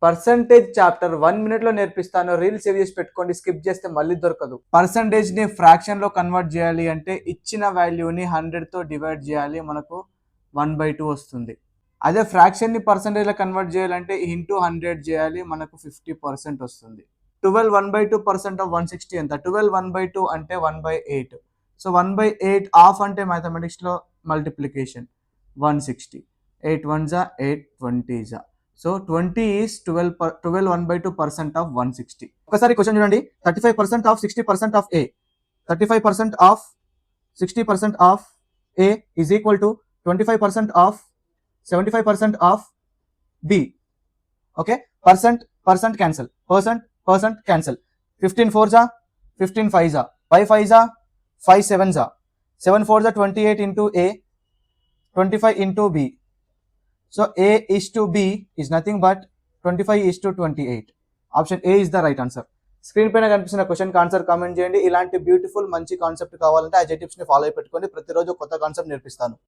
Percentage chapter 1 minute లో నేర్పిస్తాను. Reel save చేసి పెట్టుకోండి, స్కిప్ చేస్తే మళ్ళీ దొరకదు. పర్సంటేజ్ ని ఫ్రాక్షన్ లో కన్వర్ట్ చేయాలి అంటే ఇచ్చిన వాల్యూని 100 తో డివైడ్ చేయాలి, మనకు 1/2 వస్తుంది. అదే ఫ్రాక్షన్ ని పర్సంటేజ్ లో కన్వర్ట్ చేయాలంటే ఇంటూ 100 చేయాలి, మనకు 50% వస్తుంది. 12 1/2% ఆఫ్ 160 ఎంత? 12 1/2 అంటే 1/8. సో 1/8 హాఫ్ అంటే మ్యాథమెటిక్స్ లో multiplication 160. 8 1s 8 20s. So 20 is 12 1/2% of 160. ఒకసారి క్వశ్చన్ చూడండి. 35% of 60% of A, 35% of 60% of A is equal to 25% of 75% of B. Okay, percent cancel, percent cancel. 15 4s 15 5s, 5 5s 5 7s, 7 4s 28 into A, 25 into B. So A is to B is nothing but 25 is to 28. Option A is the right answer. Screen పైన కనిపిస్తున్న question answer comment చేయండి. ఇలాంటి beautiful మంచి concept కావాలంటే ఆ tips ని follow అయి పెట్టుకోండి. ప్రతిరోజు కొత్త కాన్సెప్ట్ నేర్పిస్తాను.